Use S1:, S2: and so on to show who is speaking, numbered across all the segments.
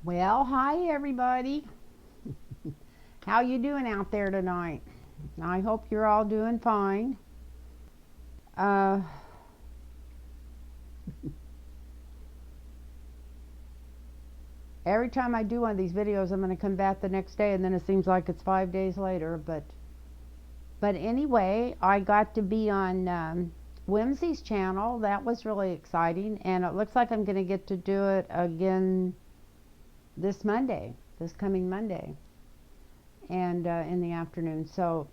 S1: Well, hi everybody. How you doing out there tonight? I hope you're all doing fine. Uh, every time I do one of these videos, I'm going to come back the next day, and then it seems like it's 5 days later. But anyway, I got to be on Whimsy's channel. That was really exciting, and it looks like I'm going to get to do it again this Monday, this coming Monday, and in the afternoon. So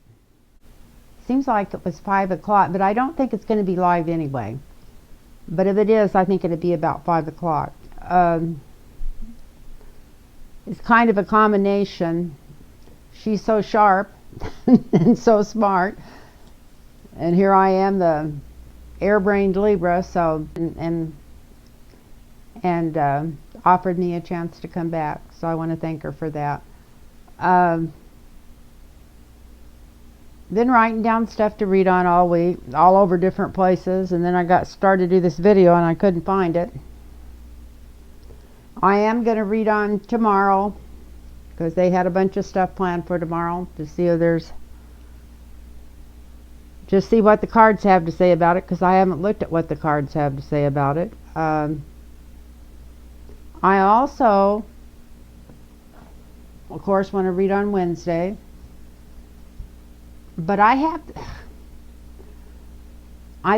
S1: seems like it was 5 o'clock, but I don't think it's going to be live anyway. But if it is, I think it'll be about 5 o'clock. It's kind of a combination. She's so sharp and so smart, and here I am, the airbrained Libra. So and offered me a chance to come back. So I want to thank her for that. Been writing down stuff to read on all week, all over different places, and then I got started to do this video and I couldn't find it. I am going to read on tomorrow because they had a bunch of stuff planned for tomorrow to see if there's, just see what the cards have to say about it, because I haven't looked at what the cards have to say about it. I also, of course, want to read on Wednesday. But I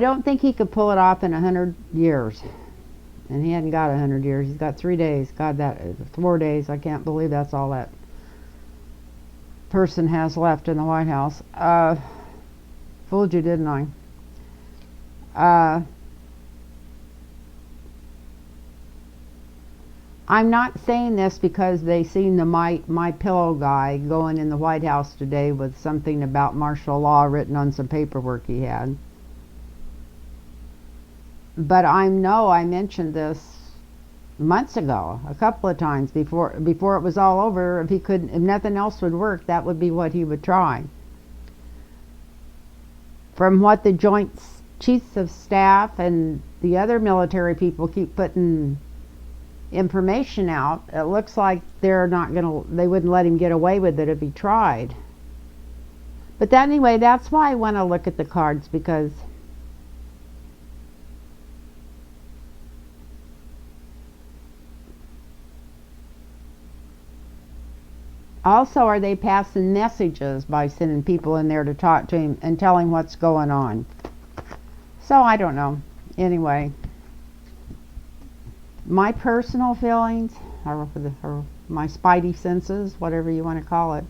S1: don't think he could pull it off in 100 years. And he hadn't got 100 years. He's got 3 days. God, that 4 days. I can't believe that's all that person has left in the White House. Fooled you, didn't I? I'm not saying this because they seen the My Pillow guy going in the White House today with something about martial law written on some paperwork he had. But I know I mentioned this months ago, a couple of times before it was all over. If nothing else would work, that would be what he would try. From what the Joint Chiefs of Staff and the other military people keep putting information out, it looks like they wouldn't let him get away with it if he tried. But anyway, that's why I want to look at the cards, because also, are they passing messages by sending people in there to talk to him and tell him what's going on? So I don't know. Anyway, my personal feelings, or my spidey senses, whatever you want to call it,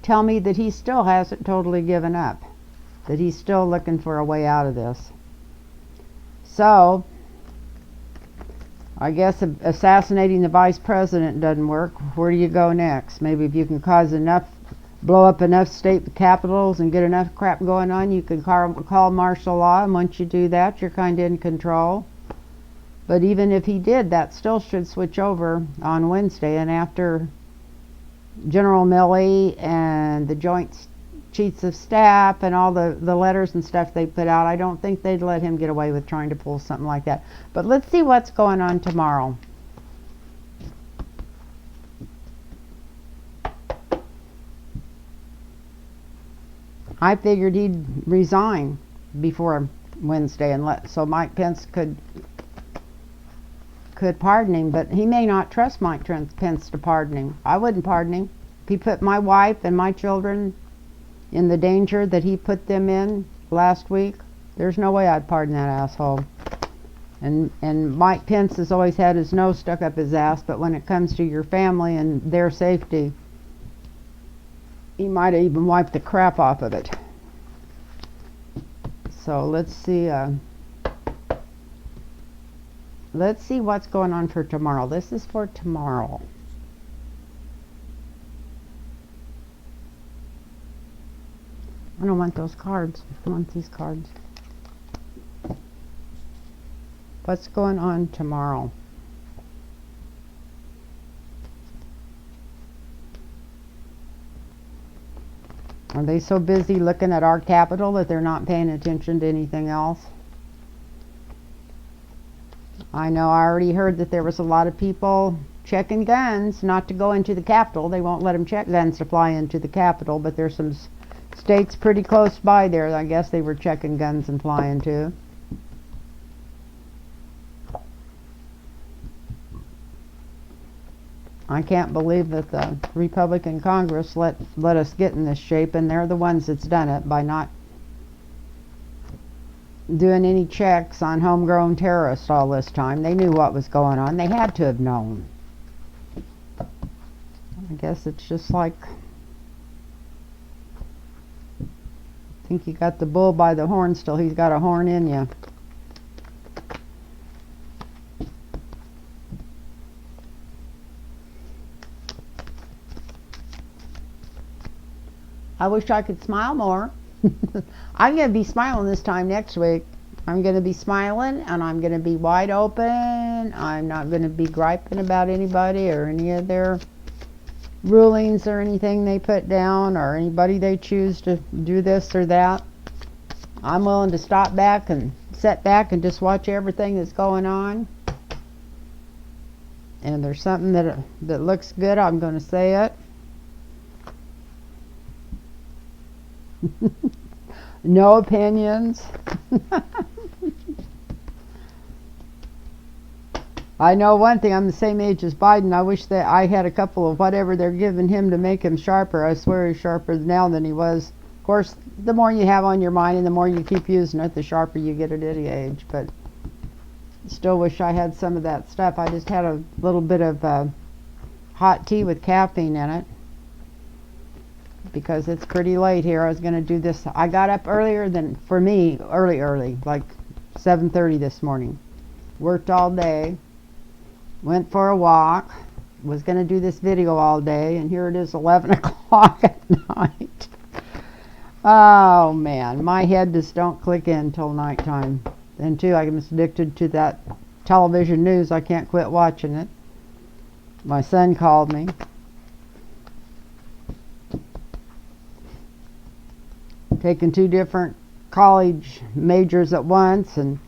S1: tell me that he still hasn't totally given up, that he's still looking for a way out of this. So I guess assassinating the vice president doesn't work. Where do you go next? Maybe if you can blow up enough state capitals and get enough crap going on, you can call martial law, and once you do that, you're kind of in control. But even if he did, that still should switch over on Wednesday. And after General Milley and the Joint Chiefs of Staff and all the letters and stuff they put out, I don't think they'd let him get away with trying to pull something like that. But let's see what's going on tomorrow. I figured he'd resign before Wednesday and so Mike Pence could pardon him, but he may not trust Mike Pence to pardon him. I wouldn't pardon him. If he put my wife and my children in the danger that he put them in last week, there's no way I'd pardon that asshole. And Mike Pence has always had his nose stuck up his ass, but when it comes to your family and their safety, he might have even wiped the crap off of it. So let's see what's going on for tomorrow. This is for tomorrow. I don't want those cards. I want these cards. What's going on tomorrow? Are they so busy looking at our capital that they're not paying attention to anything else? I know I already heard that there was a lot of people checking guns, not to go into the Capitol. They won't let them check guns to fly into the Capitol, but there's some states pretty close by there. I guess they were checking guns and flying to. I can't believe that the Republican Congress let us get in this shape, and they're the ones that's done it by not doing any checks on homegrown terrorists all this time. They knew what was going on. They had to have known. I guess it's just like, I think you got the bull by the horns till he's got a horn in you. I wish I could smile more. I'm going to be smiling this time next week. I'm going to be smiling, and I'm going to be wide open. I'm not going to be griping about anybody or any of their rulings or anything they put down or anybody they choose to do this or that. I'm willing to stop back and sit back and just watch everything that's going on. And if there's something that looks good, I'm going to say it. No opinions. I know one thing, I'm the same age as Biden. I wish that I had a couple of whatever they're giving him to make him sharper. I swear he's sharper now than he was. Of course, the more you have on your mind and the more you keep using it, the sharper you get at any age. But still wish I had some of that stuff. I just had a little bit of hot tea with caffeine in it, because it's pretty late here. I was going to do this. I got up earlier than, for me, early, like 7:30 this morning. Worked all day. Went for a walk. Was going to do this video all day, and here it is 11 o'clock at night. Oh man, my head just don't click in till nighttime. And too, I'm addicted to that television news. I can't quit watching it. My son called me. Taking 2 different college majors at once and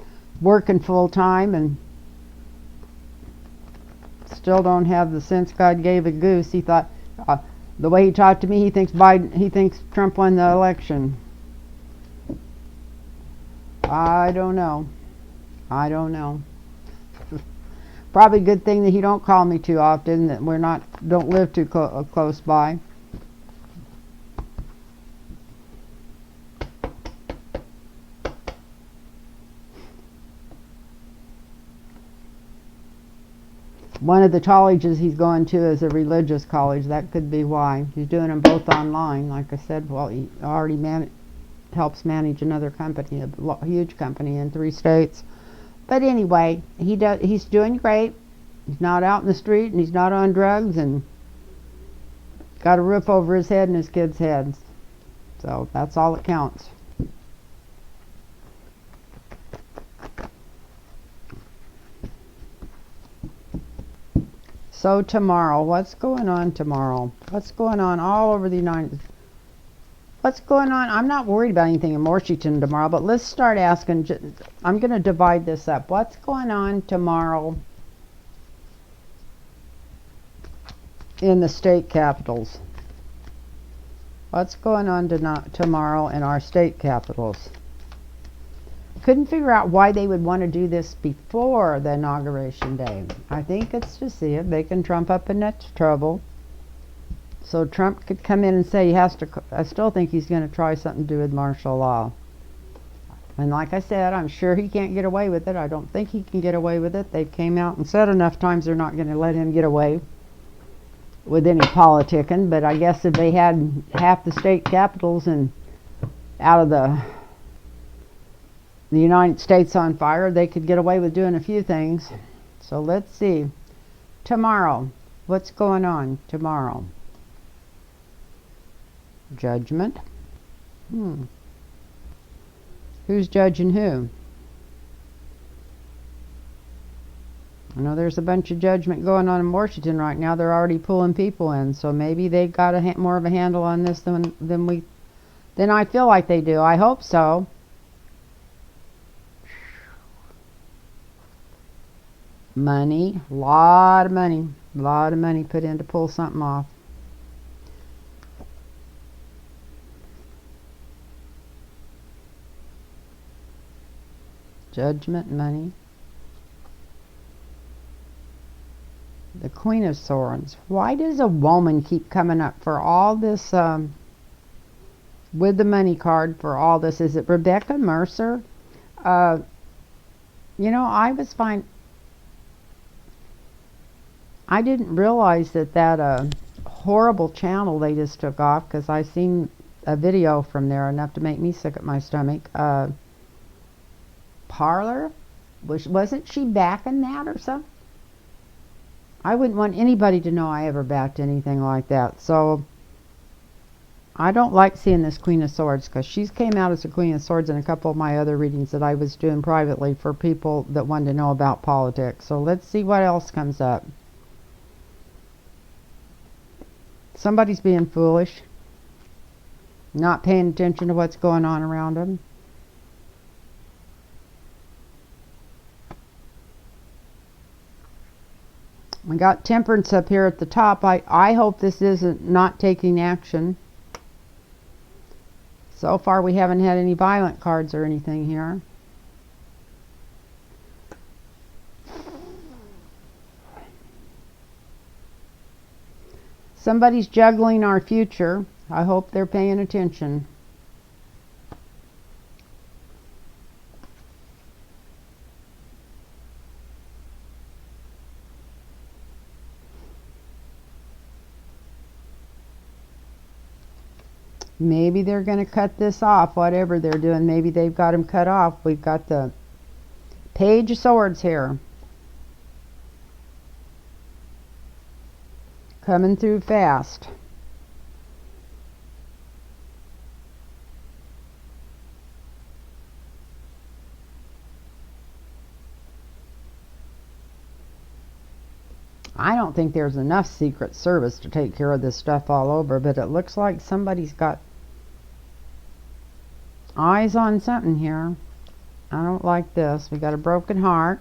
S1: working full time, and still don't have the sense God gave a goose. He thought, the way he talked to me, he thinks Trump won the election. I don't know. Probably a good thing that he don't call me too often, that don't live too close by. One of the colleges he's going to is a religious college. That could be why. He's doing them both online. Like I said, well, he already helps manage another company, a huge company in 3 states. But anyway, he's doing great. He's not out in the street, and he's not on drugs, and got a roof over his head and his kids' heads. So that's all that counts. So tomorrow, what's going on tomorrow? What's going on all over the United States? What's going on? I'm not worried about anything in Washington tomorrow, but let's start asking. I'm going to divide this up. What's going on tomorrow in the state capitals? What's going on tomorrow in our state capitals? Couldn't figure out why they would want to do this before the inauguration day. I think it's to see if they can trump up in that trouble. So Trump could come in and say he has to. I still think he's going to try something to do with martial law. And like I said, I'm sure he can't get away with it. I don't think he can get away with it. They came out and said enough times they're not going to let him get away with any politicking. But I guess if they had half the state capitals and out of the United States on fire, they could get away with doing a few things. So let's see. Tomorrow, what's going on tomorrow? Judgment. Who's judging who? I know there's a bunch of judgment going on in Washington right now. They're already pulling people in, so maybe they got more of a handle on this than I feel like they do. I hope so. Money, a lot of money. A lot of money put in to pull something off. Judgment, money. The Queen of Swords. Why does a woman keep coming up for all this, with the money card for all this? Is it Rebecca Mercer? You know, I didn't realize that horrible channel they just took off, because I seen a video from there enough to make me sick at my stomach. Parlor? Wasn't she backing that or something? I wouldn't want anybody to know I ever backed anything like that. So I don't like seeing this Queen of Swords, because she's came out as a Queen of Swords in a couple of my other readings that I was doing privately for people that wanted to know about politics. So let's see what else comes up. Somebody's being foolish, not paying attention to what's going on around them. We got Temperance up here at the top. I hope this isn't not taking action. So far we haven't had any violent cards or anything here. Somebody's juggling our future. I hope they're paying attention. Maybe they're going to cut this off, whatever they're doing. Maybe they've got them cut off. We've got the Page of Swords here. Coming through fast. I don't think there's enough Secret Service to take care of this stuff all over, but it looks like somebody's got eyes on something here. I don't like this. We got a broken heart.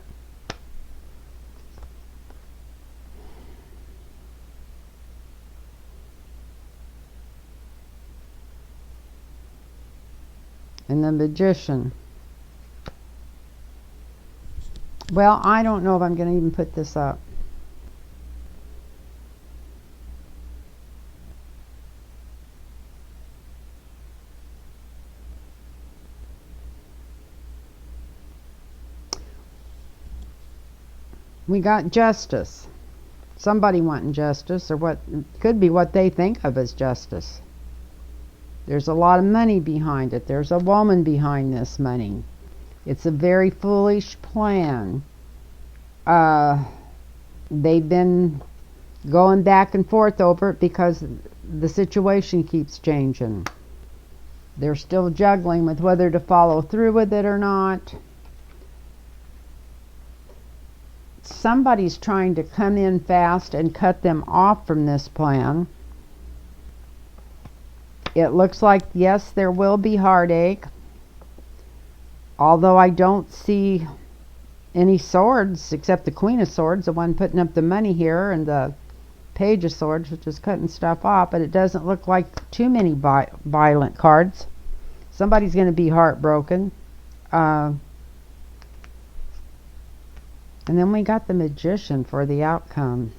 S1: And the Magician. Well, I don't know if I'm going to even put this up. We got Justice. Somebody wanting justice, or what could be what they think of as justice. There's a lot of money behind it. There's a woman behind this money. It's a very foolish plan. They've been going back and forth over it because the situation keeps changing. They're still juggling with whether to follow through with it or not. Somebody's trying to come in fast and cut them off from this plan. It looks like, yes, there will be heartache. Although I don't see any swords except the Queen of Swords, the one putting up the money here, and the Page of Swords, which is cutting stuff off. But it doesn't look like too many violent cards. Somebody's going to be heartbroken. And then we got the Magician for the outcome.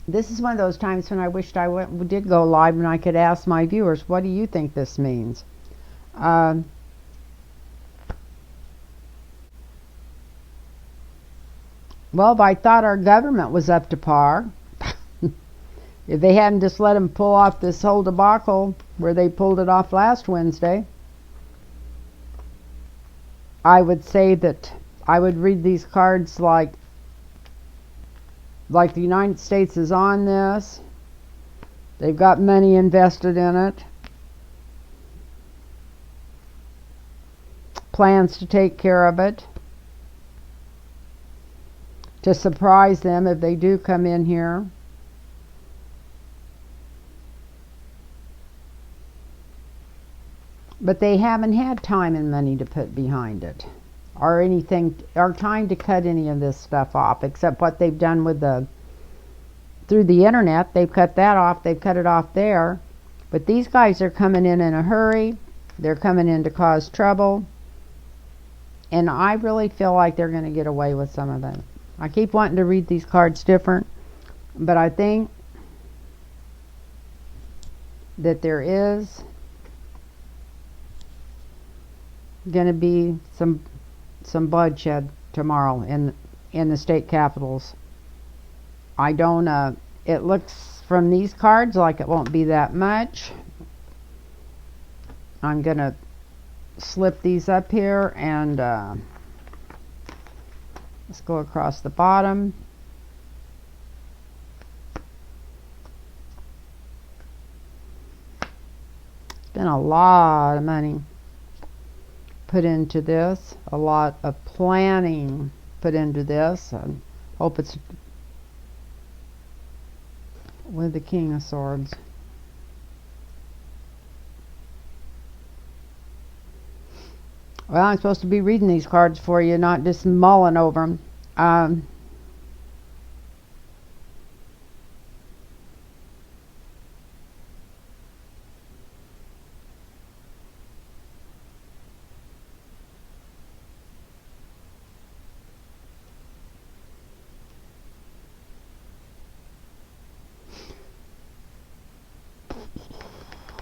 S1: This is one of those times when I wished I did go live and I could ask my viewers, what do you think this means? Well, if I thought our government was up to par, if they hadn't just let them pull off this whole debacle where they pulled it off last Wednesday, I would say that I would read these cards like the United States is on this. They've got money invested in it. Plans to take care of it. To surprise them if they do come in here. But they haven't had time and money to put behind it. or anything, or time to cut any of this stuff off, except what they've done with through the internet. They've cut that off. They've cut it off there. But these guys are coming in a hurry. They're coming in to cause trouble. And I really feel like they're going to get away with some of it. I keep wanting to read these cards different, but I think that there is going to be some bloodshed tomorrow in the state capitals. I don't it looks from these cards like it won't be that much. I'm going to slip these up here and let's go across the bottom. It's been a lot of money put into this, a lot of planning put into this. I hope it's with the King of Swords. Well, I'm supposed to be reading these cards for you, not just mulling over them.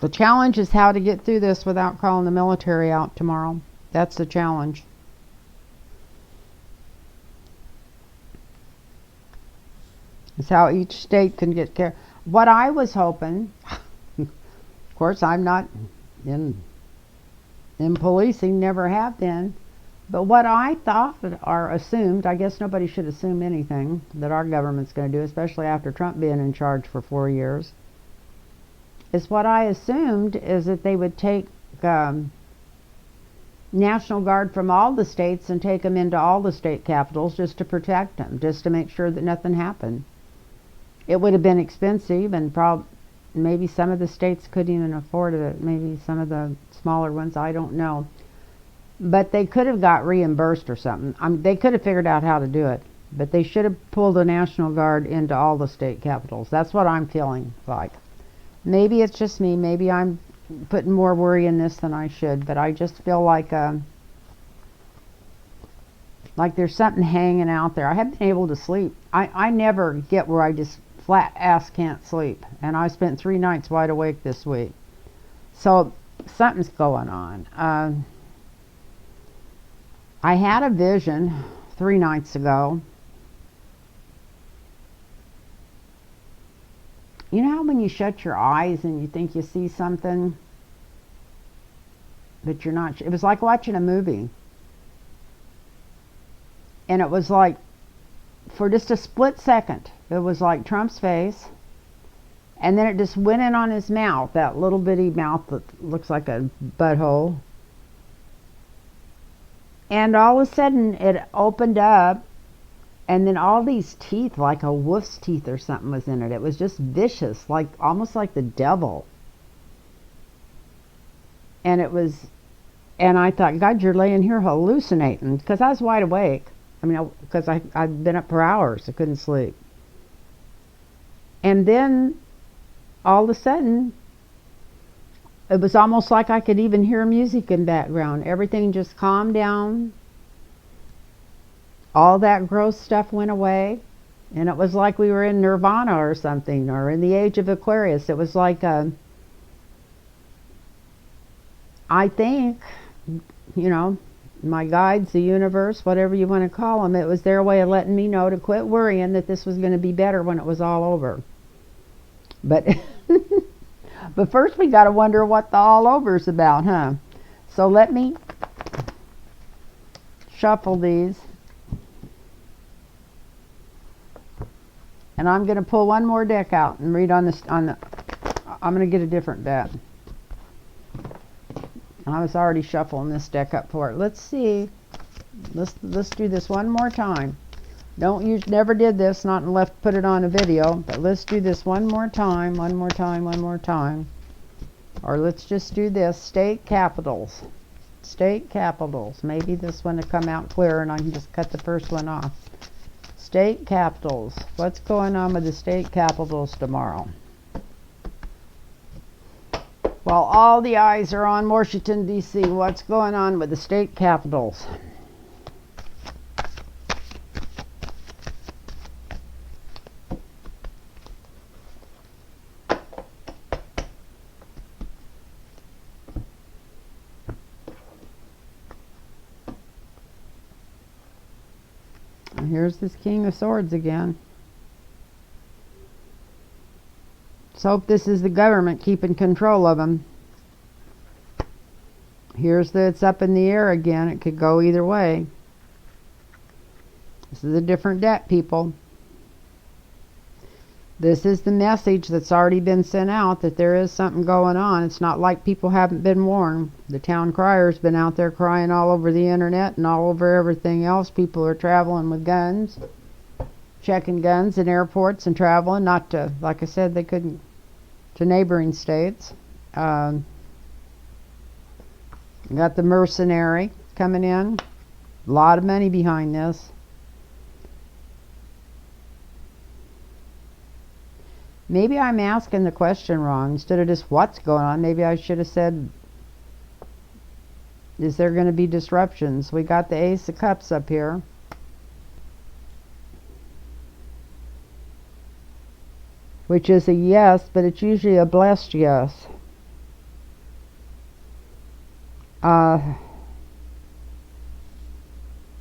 S1: The challenge is how to get through this without calling the military out tomorrow. That's the challenge. It's how each state can get care. What I was hoping, of course, I'm not in policing, never have been, but what I thought or assumed, I guess nobody should assume anything that our government's going to do, especially after Trump being in charge for 4 years, is what I assumed is that they would take National Guard from all the states and take them into all the state capitals just to protect them, just to make sure that nothing happened. It would have been expensive, and maybe some of the states couldn't even afford it. Maybe some of the smaller ones, I don't know. But they could have got reimbursed or something. They could have figured out how to do it. But they should have pulled the National Guard into all the state capitals. That's what I'm feeling like. Maybe it's just me. Maybe I'm putting more worry in this than I should. But I just feel like there's something hanging out there. I haven't been able to sleep. I never get where I just flat ass can't sleep. And I spent 3 nights wide awake this week. So something's going on. I had a vision 3 nights ago. You know how when you shut your eyes and you think you see something, but you're not? It was like watching a movie. And it was like, for just a split second, it was like Trump's face. And then it just went in on his mouth, that little bitty mouth that looks like a butthole. And all of a sudden it opened up, and then all these teeth, like a wolf's teeth or something, was in it. It was just vicious, like almost like the devil. And it was, and I thought, God, you're laying here hallucinating, because I was wide awake. I mean, because I'd been up for hours. I couldn't sleep. And then all of a sudden, it was almost like I could even hear music in the background. Everything just calmed down. All that gross stuff went away. And it was like we were in Nirvana or something, or in the age of Aquarius. It was like I think, you know, my guides, the universe, whatever you want to call them, it was their way of letting me know to quit worrying that this was going to be better when it was all over. But but first we got to wonder what the all over's about, huh? So let me shuffle these. And I'm going to pull one more deck out and read on this. I'm going to get a different deck. I was already shuffling this deck up for it. Let's see. Let's do this one more time. Never did this, not unless put it on a video. But let's do this one more time, one more time, one more time. Or let's just do this. State capitals. State capitals. Maybe this one will come out clearer and I can just cut the first one off. State capitals. What's going on with the state capitals tomorrow? While all the eyes are on Washington, D.C., what's going on with the state capitals? Here's this King of Swords again. Let's hope this is the government keeping control of them. Here's the it's up in the air again. It could go either way. This is a different deck, people. This is the message that's already been sent out, that there is something going on. It's not like people haven't been warned. The town crier's been out there crying all over the internet and all over everything else. People are traveling with guns, checking guns in airports and traveling, not to, like I said, they couldn't, to neighboring states. Got the mercenary coming in. A lot of money behind this. Maybe I'm asking the question wrong. Instead of just what's going on, maybe I should have said, is there going to be disruptions? We got the Ace of Cups up here. Which is a yes, but it's usually a blessed yes.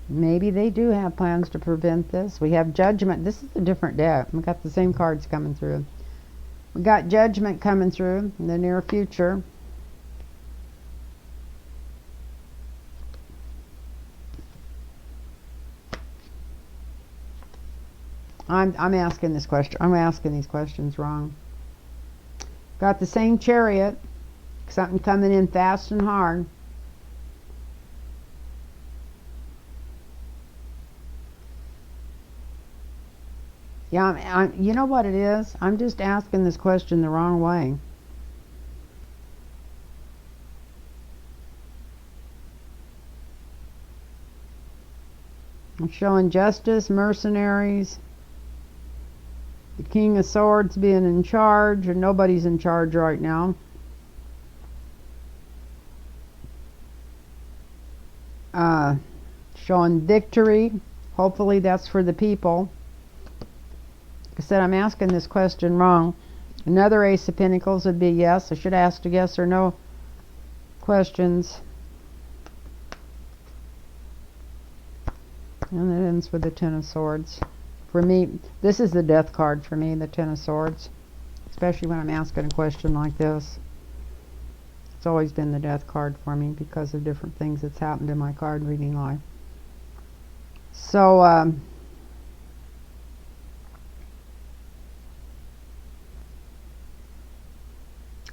S1: Maybe they do have plans to prevent this. We have Judgment. This is a different deck. We got the same cards coming through. We got Judgment coming through in the near future. I'm asking this question. I'm asking these questions wrong. Got the same Chariot. Something coming in fast and hard. Yeah, you know what it is? I'm just asking this question the wrong way. I'm showing Justice, Mercenaries, the King of Swords being in charge, and nobody's in charge right now. Showing Victory. Hopefully that's for the people. Like I said, I'm asking this question wrong. Another Ace of Pentacles would be yes. I should ask a yes or no questions. And it ends with the Ten of Swords. For me, this is the death card for me, the Ten of Swords. Especially when I'm asking a question like this. It's always been the death card for me because of different things that's happened in my card reading life. So,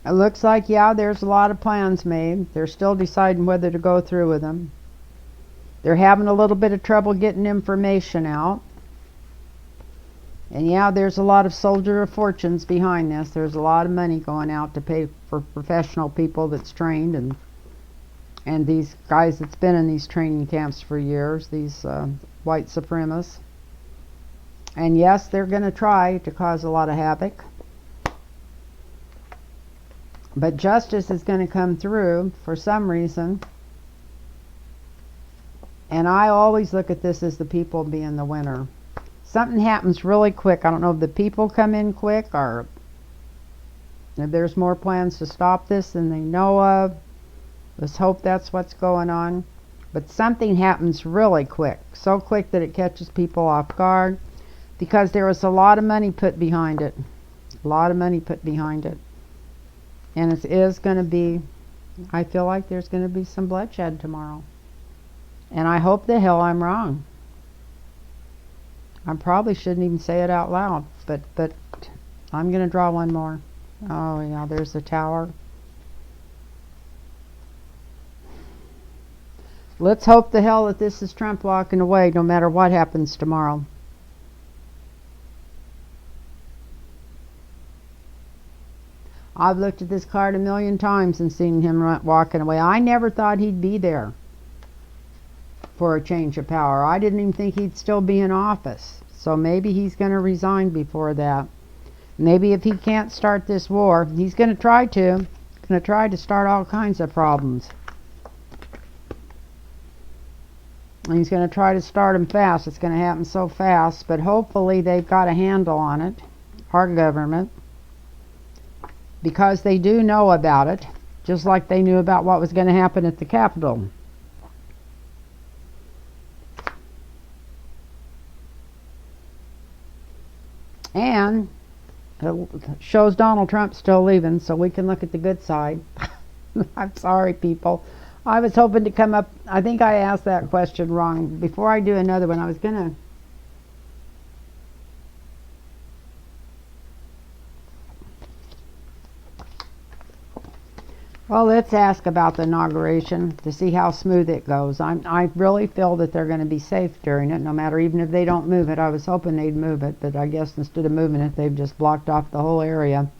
S1: it looks like, yeah, there's a lot of plans made. They're still deciding whether to go through with them. They're having a little bit of trouble getting information out. And yeah, there's a lot of soldier of fortunes behind this. There's a lot of money going out to pay for professional people that's trained, and these guys that's been in these training camps for years, these white supremacists. And yes, they're going to try to cause a lot of havoc. But justice is going to come through for some reason. And I always look at this as the people being the winner. Something happens really quick. I don't know if the people come in quick or if there's more plans to stop this than they know of. Let's hope that's what's going on. But something happens really quick. So quick that it catches people off guard. Because there was a lot of money put behind it. A lot of money put behind it. And it is going to be, I feel like there's going to be some bloodshed tomorrow. And I hope the hell I'm wrong. I probably shouldn't even say it out loud, but I'm going to draw one more. Oh yeah, there's the Tower. Let's hope the hell that this is Trump walking away no matter what happens tomorrow. I've looked at this card a million times and seen him walking away. I never thought he'd be there for a change of power. I didn't even think he'd still be in office. So maybe he's going to resign before that. Maybe if he can't start this war, he's going to try to. Going to try to start all kinds of problems. And he's going to try to start them fast. It's going to happen so fast. But hopefully they've got a handle on it, our government, because they do know about it, just like they knew about what was going to happen at the Capitol. And it shows Donald Trump still leaving, so we can look at the good side. I'm sorry, people. I was hoping to come up. I think I asked that question wrong. Before I do another one, I was going to... Well, let's ask about the inauguration to see how smooth it goes. I really feel that they're going to be safe during it, no matter even if they don't move it. I was hoping they'd move it, but I guess instead of moving it, they've just blocked off the whole area.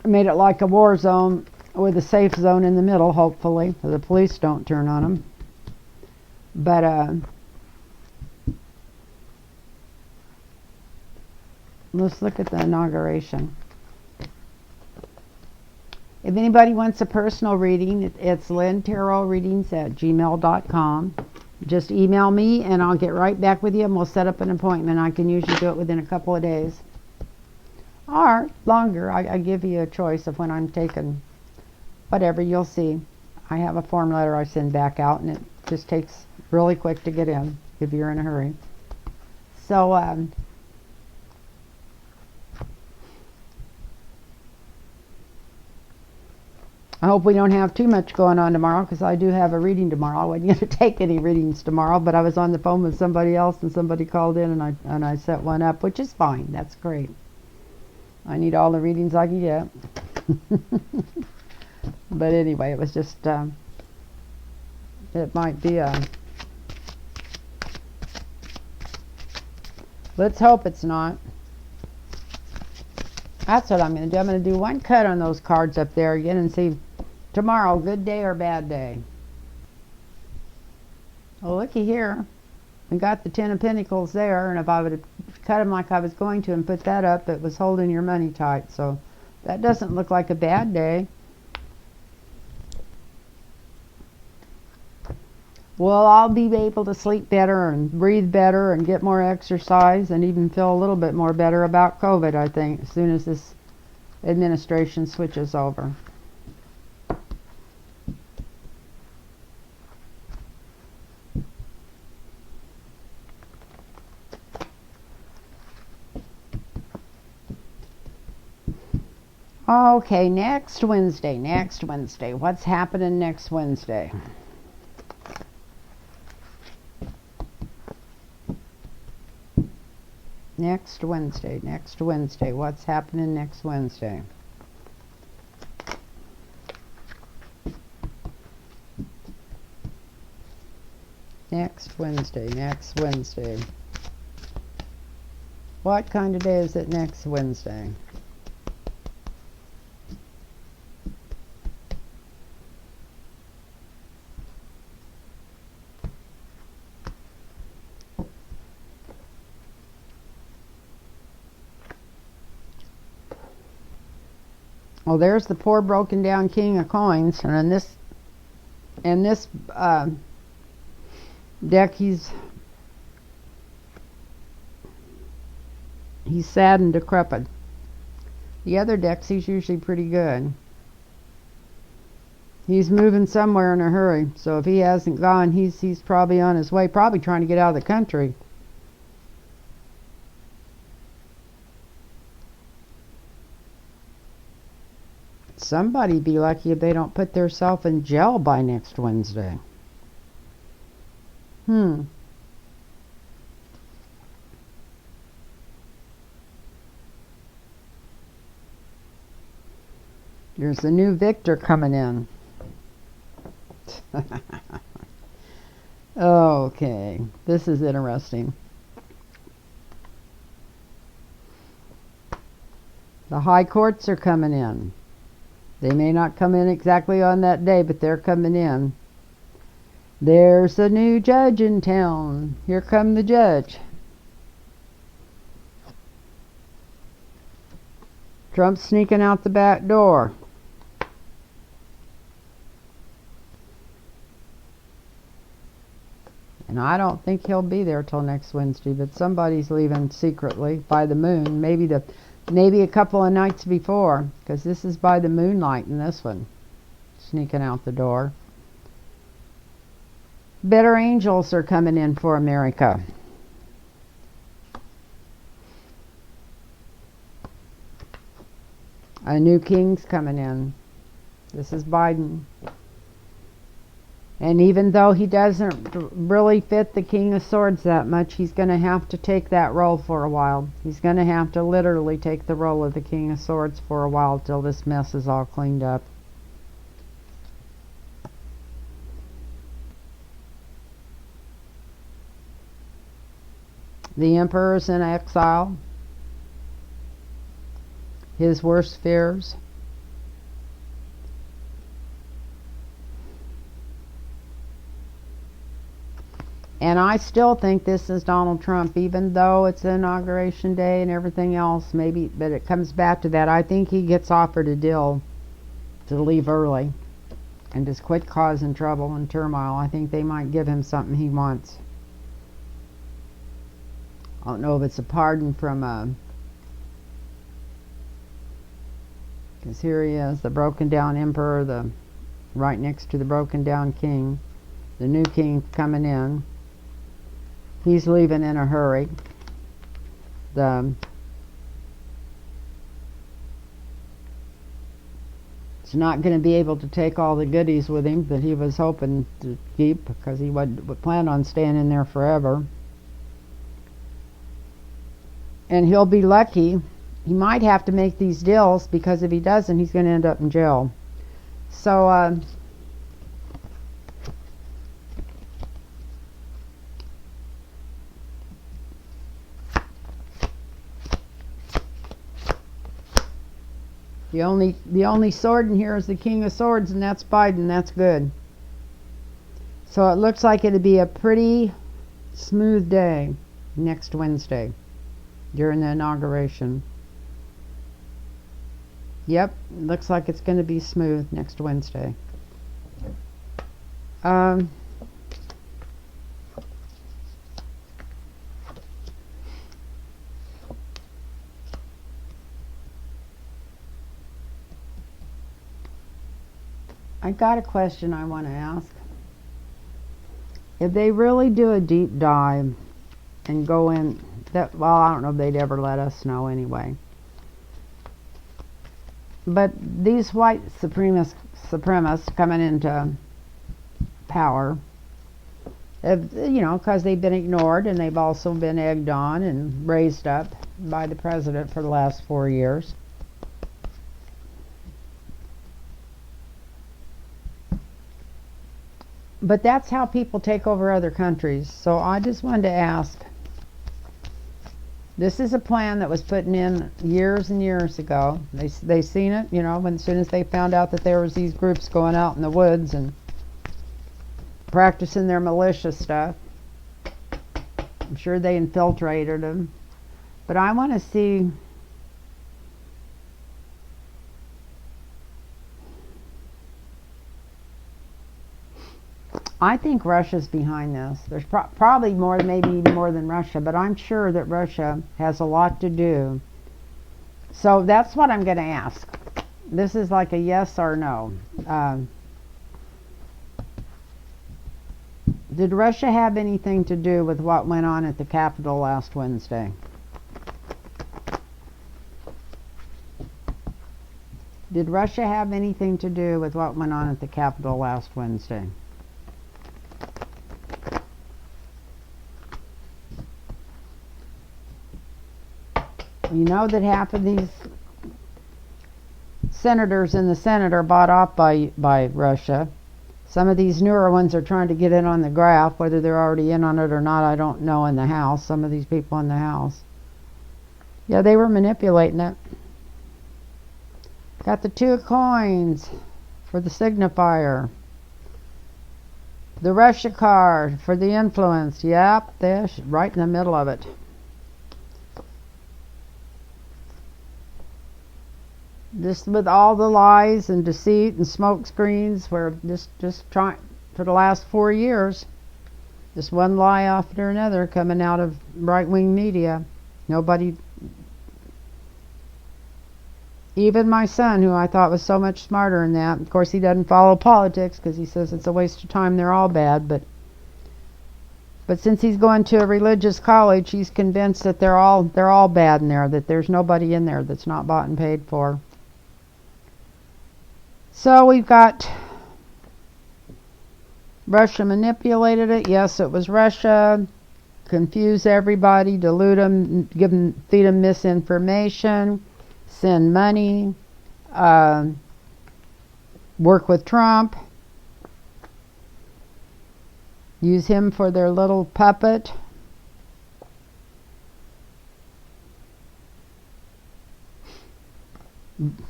S1: Made it like a war zone with a safe zone in the middle, hopefully, so the police don't turn on them. But let's look at the inauguration. If anybody wants a personal reading, it's lynntarotreadings@gmail.com. Just email me and I'll get right back with you and we'll set up an appointment. I can usually do it within a couple of days. Or longer. I give you a choice of when I'm taking whatever. You'll see. I have a form letter I send back out and it just takes really quick to get in if you're in a hurry. So, I hope we don't have too much going on tomorrow, because I do have a reading tomorrow. I wasn't going to take any readings tomorrow, but I was on the phone with somebody else and somebody called in and I set one up, which is fine. That's great. I need all the readings I can get. But anyway, it was just, it might be a... Let's hope it's not. That's what I'm going to do. I'm going to do one cut on those cards up there again and see tomorrow, good day or bad day. Well, looky here. We got the Ten of Pentacles there, and if I would have cut them like I was going to and put that up, it was holding your money tight. So that doesn't look like a bad day. Well, I'll be able to sleep better and breathe better and get more exercise and even feel a little bit more better about COVID, I think, as soon as this administration switches over. Okay, next Wednesday. What's happening next Wednesday? Next Wednesday. What's happening next Wednesday? Next Wednesday. What kind of day is it next Wednesday? Well, there's the poor broken down King of Coins, and in this deck he's sad and decrepit. The other decks he's usually pretty good. He's moving somewhere in a hurry, so if he hasn't gone, he's probably on his way, probably trying to get out of the country. Somebody be lucky if they don't put themselves in jail by next Wednesday. There's a new victor coming in. Okay, this is interesting. The high courts are coming in. They may not come in exactly on that day, but they're coming in. There's a new judge in town. Here come the judge. Trump's sneaking out the back door. And I don't think he'll be there till next Wednesday, but somebody's leaving secretly by the moon. Maybe a couple of nights before, because this is by the moonlight in this one. Sneaking out the door. Better angels are coming in for America. A new king's coming in. This is Biden. And even though he doesn't really fit the King of Swords that much, he's going to have to take that role for a while. He's going to have to literally take the role of the King of Swords for a while till this mess is all cleaned up. The Emperor's in exile. His worst fears. And I still think this is Donald Trump, even though it's Inauguration Day and everything else, maybe, but it comes back to that. I think he gets offered a deal to leave early and just quit causing trouble and turmoil. I think they might give him something he wants. I don't know if it's a pardon from because here he is, the broken down emperor, right next to the broken down king. The new king coming in. He's leaving in a hurry. He's not going to be able to take all the goodies with him that he was hoping to keep, because he would plan on staying in there forever. And he'll be lucky. He might have to make these deals, because if he doesn't, he's going to end up in jail. So, the only sword in here is the King of Swords, and that's Biden. That's good. So it looks like it'll be a pretty smooth day next Wednesday during the inauguration. Yep, it looks like it's going to be smooth next Wednesday. I got a question I want to ask. If they really do a deep dive and go in, well, I don't know if they'd ever let us know anyway. But these white supremacists coming into power, because they've been ignored, and they've also been egged on and raised up by the president for the last 4 years. But that's how people take over other countries. So I just wanted to ask, this is a plan that was put in years and years ago. They seen it, as soon as they found out that there was these groups going out in the woods and practicing their militia stuff. I'm sure they infiltrated them. But I want to see, I think Russia's behind this. There's probably maybe even more than Russia, but I'm sure that Russia has a lot to do. So that's what I'm going to ask. This is like a yes or no. Did Russia have anything to do with what went on at the Capitol last Wednesday? Did Russia have anything to do with what went on at the Capitol last Wednesday? You know that half of these senators in the Senate are bought off by Russia. Some of these newer ones are trying to get in on the graph. Whether they're already in on it or not, I don't know, in the House. Some of these people in the House. Yeah, they were manipulating it. Got the 2 of coins for the signifier. The Russia card for the influence. Yep, there, right in the middle of it. Just with all the lies and deceit and smoke screens, we're just trying for the last 4 years. Just one lie after another coming out of right-wing media. Nobody, even my son, who I thought was so much smarter than that. Of course, he doesn't follow politics because he says it's a waste of time. They're all bad, but since he's going to a religious college, he's convinced that they're all bad in there. That there's nobody in there that's not bought and paid for. So we've got Russia manipulated it. Yes, it was Russia. Confuse everybody, delude them, feed them misinformation, send money, work with Trump, use him for their little puppet.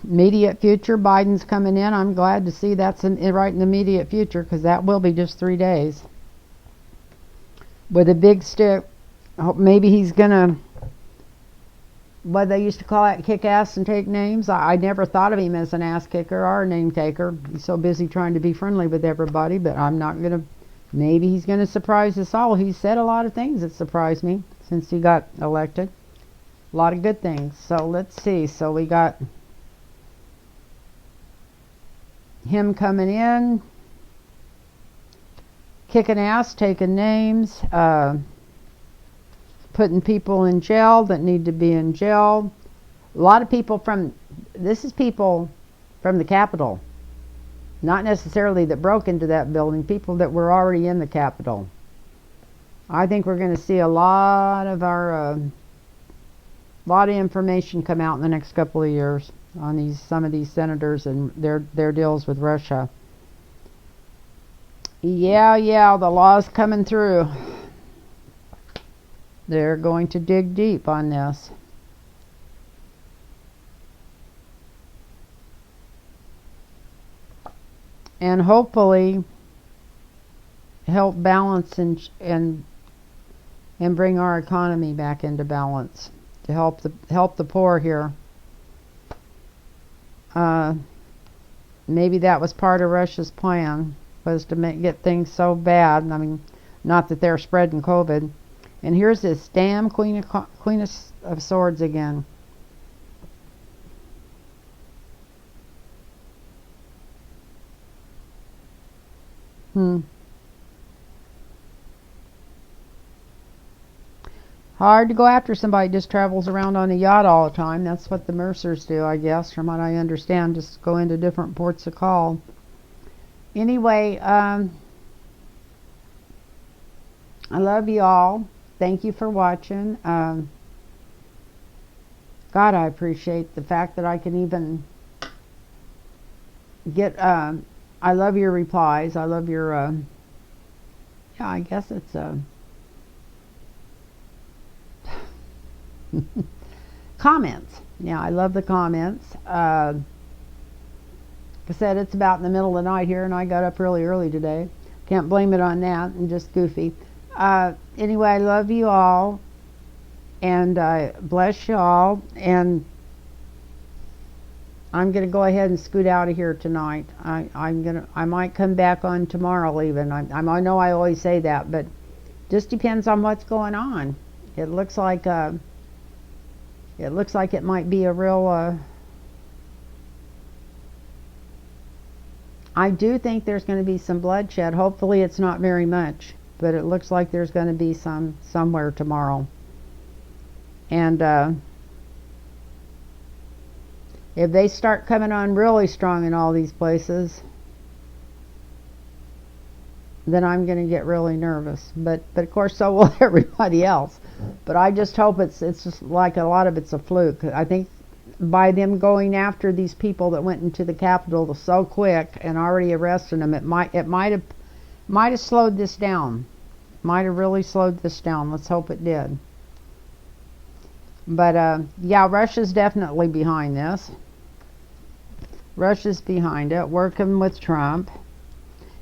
S1: Immediate future, Biden's coming in. I'm glad to see that's right in the immediate future, because that will be just 3 days. With a big stick. Maybe he's gonna, what they used to call it, kick ass and take names. I never thought of him as an ass kicker or a name taker. He's so busy trying to be friendly with everybody, but I'm not gonna, maybe he's gonna surprise us all. He said a lot of things that surprised me since he got elected. A lot of good things. So let's see. So we got him coming in, kicking ass, taking names, putting people in jail that need to be in jail. A lot of people this is people from the Capitol. Not necessarily that broke into that building, people that were already in the Capitol. I think we're going to see a lot of information come out in the next couple of years on some of these senators and their deals with Russia. Yeah, the law's coming through. They're going to dig deep on this. And hopefully help balance and bring our economy back into balance, to help the poor here. Maybe that was part of Russia's plan, was to get things so bad. I mean, not that they're spreading COVID. And here's this damn Queen of Swords again. Hard to go after somebody who just travels around on a yacht all the time. That's what the Mercers do, I guess, from what I understand. Just go into different ports of call. Anyway, I love you all. Thank you for watching. God, I appreciate the fact that I can even get, I love your replies. I love your, yeah, I guess it's, comments. Yeah, I love the comments. Like I said, it's about in the middle of the night here, and I got up really early today. Can't blame it on that. I'm just goofy. Anyway, I love you all, and bless you all, and I'm gonna go ahead and scoot out of here tonight. I might come back on tomorrow even. I know I always say that, but just depends on what's going on. It looks like it might be a real. I do think there's going to be some bloodshed. Hopefully, it's not very much, but it looks like there's going to be some somewhere tomorrow. And if they start coming on really strong in all these places, then I'm going to get really nervous. But of course, so will everybody else. But I just hope it's just like a lot of it's a fluke. I think by them going after these people that went into the Capitol so quick and already arresting them, it might have slowed this down. Might have really slowed this down. Let's hope it did. But yeah, Russia's definitely behind this. Russia's behind it, working with Trump.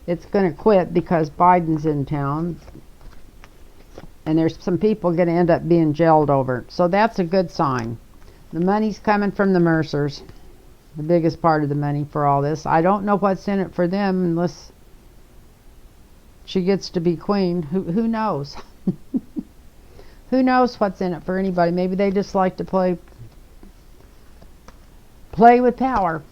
S1: It's going to quit because Biden's in town. And there's some people going to end up being jailed over it. So that's a good sign. The money's coming from the Mercers. The biggest part of the money for all this. I don't know what's in it for them unless she gets to be queen. Who knows? Who knows what's in it for anybody? Maybe they just like to play with power.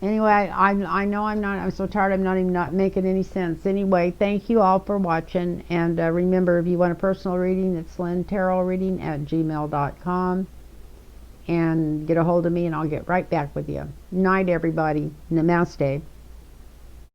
S1: Anyway, I know I'm so tired I'm not even making any sense. Anyway, thank you all for watching. And remember, if you want a personal reading, it's lynntarotreading@gmail.com. And get a hold of me and I'll get right back with you. Night, everybody. Namaste.